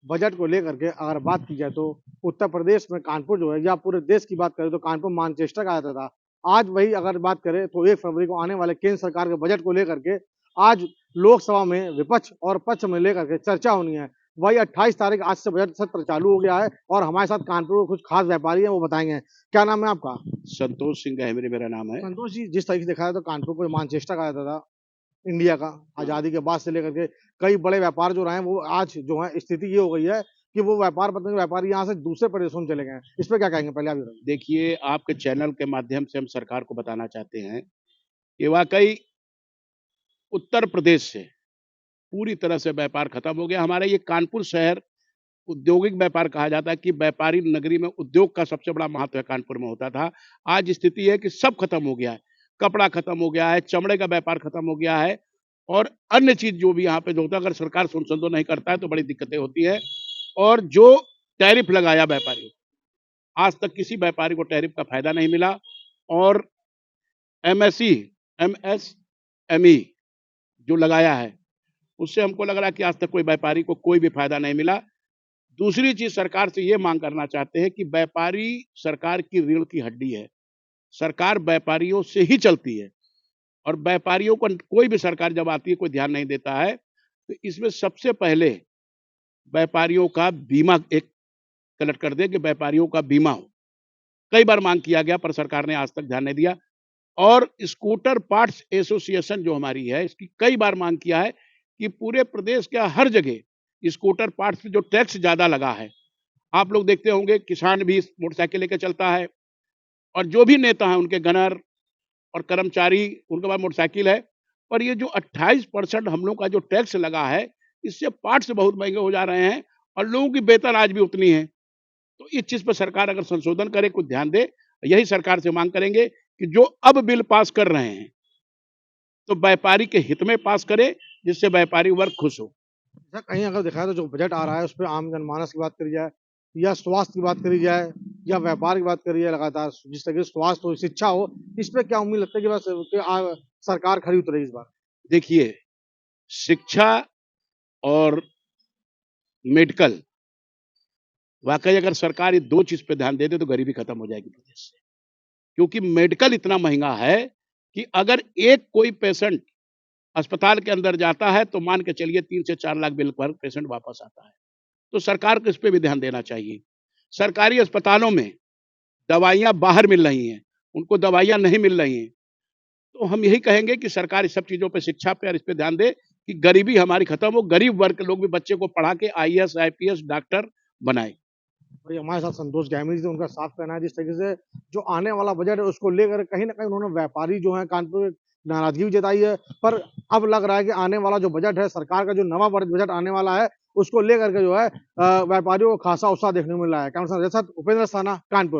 Budget को लेकर के अगर बात की जाए तो उत्तर प्रदेश में कानपुर जो है या पूरे देश की बात करें तो कानपुर मानचेस्टर कहा जाता था। आज वही अगर बात करें तो 1 फरवरी को आने वाले केंद्र सरकार के बजट को लेकर के आज लोकसभा में विपक्ष और पक्ष में लेकर के चर्चा होनी है। वही 28 तारीख आज से बजट सत्र चालू हो गया है और हमारे साथ कानपुर के कुछ खास व्यापारी हैं, वो बताएंगे। क्या नाम है आपका? संतोष सिंह गहमरे मेरा नाम है। संतोष जी, जिस तरीके से देखा जाए तो कानपुर को मानचेस्टर कहा जाता था इंडिया का, आजादी के बाद से लेकर के कई बड़े व्यापार जो रहे हैं वो आज जो है स्थिति ये हो गई है कि वो व्यापारी यहाँ से दूसरे प्रदेशों में चले गए हैं। इस पे क्या कहेंगे, पहले आप बताइए। देखिए, आपके चैनल के माध्यम से हम सरकार को बताना चाहते हैं कि वाकई उत्तर प्रदेश से पूरी तरह से व्यापार खत्म हो गया। हमारा ये कानपुर शहर औद्योगिक व्यापार कहा जाता है कि व्यापारी नगरी में उद्योग का सबसे बड़ा महत्व है, कानपुर में होता था। आज स्थिति है कि सब खत्म हो गया है। कपड़ा खत्म हो गया है, चमड़े का व्यापार खत्म हो गया है और अन्य चीज जो भी यहाँ पे जो होता है, अगर सरकार संशोधन नहीं करता है तो बड़ी दिक्कतें होती है। और जो टैरिफ लगाया व्यापारी, आज तक किसी व्यापारी को टैरिफ का फायदा नहीं मिला। और एमएसएमई जो लगाया है उससे हमको लग रहा है कि आज तक कोई व्यापारी को कोई भी फायदा नहीं मिला। दूसरी चीज, सरकार से ये मांग करना चाहते हैं कि व्यापारी सरकार की रीढ़ की हड्डी है। सरकार व्यापारियों से ही चलती है और व्यापारियों को कोई भी सरकार जब आती है कोई ध्यान नहीं देता है। तो इसमें सबसे पहले व्यापारियों का बीमा एक कलेक्ट कर दे कि व्यापारियों का बीमा हो। कई बार मांग किया गया पर सरकार ने आज तक ध्यान नहीं दिया। और स्कूटर पार्ट्स एसोसिएशन जो हमारी है, इसकी कई बार मांग किया है कि पूरे प्रदेश के हर जगह स्कूटर पार्ट्स पे जो टैक्स ज्यादा लगा है, आप लोग देखते होंगे किसान भी मोटरसाइकिल लेकर चलता है और जो भी नेता है उनके गनर और कर्मचारी उनके पास मोटरसाइकिल है। पर ये जो 28% हम लोग का जो टैक्स लगा है, इससे पार्ट्स बहुत महंगे हो जा रहे हैं और लोगों की वेतन आज भी उतनी है। तो इस चीज पर सरकार अगर संशोधन करे, कुछ ध्यान दे। यही सरकार से मांग करेंगे कि जो अब बिल पास कर रहे हैं तो व्यापारी के हित में पास करे, जिससे व्यापारी वर्ग खुश हो। अच्छा, कहीं अगर देखा जाए तो जो बजट आ रहा है उस पर आम जनमानस की बात करी जाए या स्वास्थ्य की बात करी जाए या व्यापार की बात करी जाए, लगातार जिस तरह से स्वास्थ्य हो, शिक्षा हो, इस पे क्या उम्मीद लगता है कि बस सरकार खरी उतरेगी इस बार? देखिए, शिक्षा और मेडिकल, वाकई अगर सरकार ये दो चीज पे ध्यान दे दे तो गरीबी खत्म हो जाएगी प्रदेश से। क्योंकि मेडिकल इतना महंगा है कि अगर एक कोई पेशेंट अस्पताल के अंदर जाता है तो मान के चलिए 3 से 4 लाख बिल पर पेशेंट वापस आता है। तो सरकार को इस पे भी ध्यान देना चाहिए। सरकारी अस्पतालों में दवाइयां बाहर मिल रही हैं, उनको दवाइयां नहीं मिल रही हैं। तो हम यही कहेंगे कि सरकार इस सब चीजों पे, शिक्षा पे और इस पे ध्यान दे कि गरीबी हमारी खत्म हो, गरीब वर्ग के लोग भी बच्चे को पढ़ा के आईएएस, आईपीएस, डॉक्टर बनाए। और ये हमारे साथ संतोष गहमरी जी, उनका साफ कहना है जिस तरीके से जो आने वाला बजट है उसको लेकर कहीं ना कहीं उन्होंने व्यापारी जो है कानपुर में नाराजगी भी जताई है। पर अब लग रहा है कि आने वाला जो बजट है, सरकार का जो नवा बजट आने वाला है, उसको लेकर के जो है व्यापारियों को खासा उत्साह देखने को मिल रहा है। कैमरा पर्सन के साथ उपेंद्र साना, कानपुर।